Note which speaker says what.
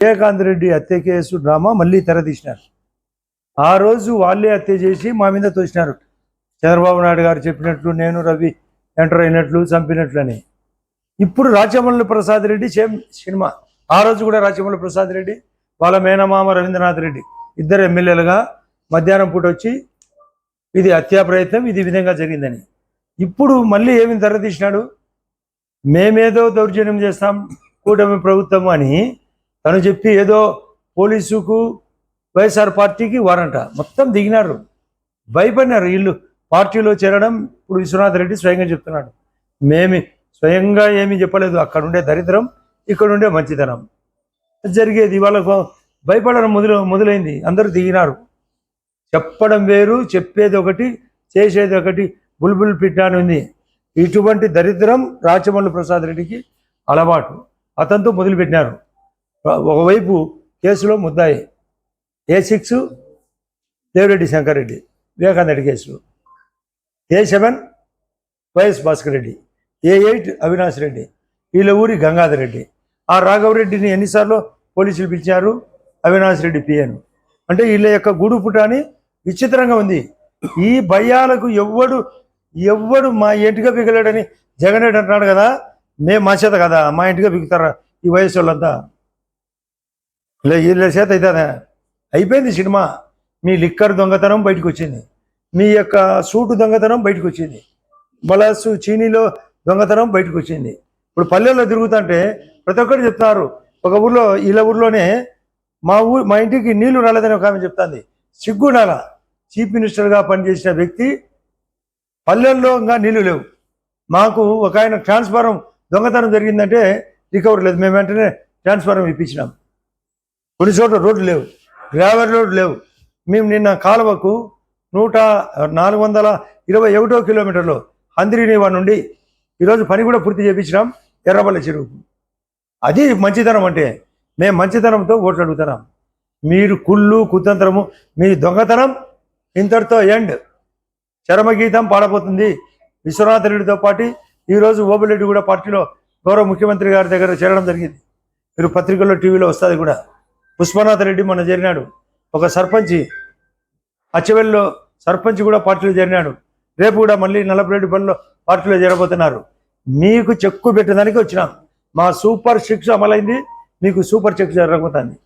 Speaker 1: వివేకానంద రెడ్డి హత్య case drama మళ్ళీ తెరదీసినారు. ఆ రోజు వాళ్ళే హత్య చేసి మా మీద తోసినారు. చంద్రబాబు నాయుడు గారు చెప్పినట్లు నేను రవి ఎంటర్ అయినట్లు చంపినట్లని. ఇప్పుడు రాచమల్లి ప్రసాద్ రెడ్డి సేమ్ సినిమా. ఆ రోజు కూడా రాచమల్లి ప్రసాద్ రెడ్డి వాళ్ళ మేనమామ రవీంద్రనాథ్ రెడ్డి ఇద్దరు ఎమ్మెల్యేలుగా మధ్యాహ్నం పూట వచ్చి ఇది హత్యా ప్రయత్నం, ఇది విధంగా జరిగిందని. ఇప్పుడు మళ్ళీ ఏమి తెరదీసినాడు, మేమేదో దౌర్జన్యం చేస్తాం కూటమి ప్రభుత్వం అని తను చెప్పి ఏదో పోలీసుకు వైఎస్ఆర్ పార్టీకి వారంట మొత్తం దిగినారు, భయపడినారు. వీళ్ళు పార్టీలో చేరడం ఇప్పుడు విశ్వనాథ్ రెడ్డి స్వయంగా చెప్తున్నాడు. స్వయంగా ఏమీ చెప్పలేదు. అక్కడ ఉండే దరిద్రం, ఇక్కడ ఉండే మంచితనం జరిగేది. వాళ్ళకు భయపడడం మొదలైంది. అందరూ దిగినారు. చెప్పడం వేరు, చెప్పేది ఒకటి, చేసేది ఒకటి. బుల్బుల్ పిట్టాని ఉంది. ఇటువంటి దరిద్రం రాచమల్లి ప్రసాద్ రెడ్డికి అలవాటు. అతనితో మొదలుపెట్టినారు. ఒకవైపు కేసులో ముద్దాయి A6 దేవిరెడ్డి శంకర్ రెడ్డి వివేకానంద రెడ్డి కేసులో, A7 YS Bhaskar Reddy, A8 Avinash Reddy, వీళ్ళ ఊరి గంగాధర్ రెడ్డి. ఆ రాఘవరెడ్డిని ఎన్నిసార్లు పోలీసులు పిలిచారు, అవినాష్ రెడ్డి పిఎను. అంటే వీళ్ళ యొక్క గూడు పుటాని విచిత్రంగా ఉంది. ఈ భయాలకు ఎవ్వడు మా ఇంటిగా బిగలేడని జగన్ రెడ్డి అంటున్నాడు కదా, మేము మా చేత కదా మా ఇంటిగా బిగుతారా ఈ వయసు వాళ్ళంతా? వీళ్ళ చేత అయితే అయిపోయింది సినిమా. మీ లిక్కర్ దొంగతనం బయటకు వచ్చింది, మీ యొక్క సూటు దొంగతనం బయటకు వచ్చింది, బలాసు చీనీలో దొంగతనం బయటకు వచ్చింది. ఇప్పుడు పల్లెల్లో తిరుగుతుంటే ప్రతి ఒక్కరు చెప్తున్నారు. ఒక ఊర్లో వీళ్ళ ఊర్లోనే మా ఇంటికి నీళ్లు రాలేదని ఒక ఆమె చెప్తుంది. సిగ్గుండాల. చీఫ్ మినిస్టర్గా పనిచేసిన వ్యక్తి పల్లెల్లో ఇంకా నీళ్లు లేవు. మాకు ఒక ఆయన ట్రాన్స్ఫారం దొంగతనం జరిగిందంటే రికవరీ లేదు, మేము వెంటనే ట్రాన్స్ఫారం ఇప్పించినాం. కొన్ని చోట్ల రోడ్లు లేవు, గ్రావెల్ రోడ్లు లేవు. మేము నిన్న కాలువకు 421 కిలోమీటర్లు హంద్రీనివా నుండి ఈరోజు పని కూడా పూర్తి చేయించినాం ఎర్రబల్ల చెరువుకు. అది మంచితనం అంటే. మేము మంచితనంతో ఓట్లు అడుగుతున్నాం. మీరు కుళ్ళు కుతంత్రము, మీ దొంగతనం ఇంతటితో ఎండ్. చరమగీతం పాడబోతుంది. విశ్వనాథ్ రెడ్డితో పాటు ఈరోజు ఓబులెడ్డి కూడా పార్టీలో గౌరవ ముఖ్యమంత్రి గారి దగ్గర చేరడం జరిగింది. మీరు పత్రికల్లో టీవీలో వస్తుంది కూడా. పుష్పనాథ్ రెడ్డి మొన్న చేరినాడు. ఒక సర్పంచి అచ్చవెల్లో సర్పంచ్ కూడా పార్టీలో చేరినాడు. రేపు కూడా మళ్ళీ నల్లపరెడ్డి పనిలో పార్టీలో చేరబోతున్నారు. మీకు చెక్కు పెట్టడానికి వచ్చినాం. మా సూపర్ 6 అమలైంది, మీకు సూపర్ చెక్ జరగబోతుంది.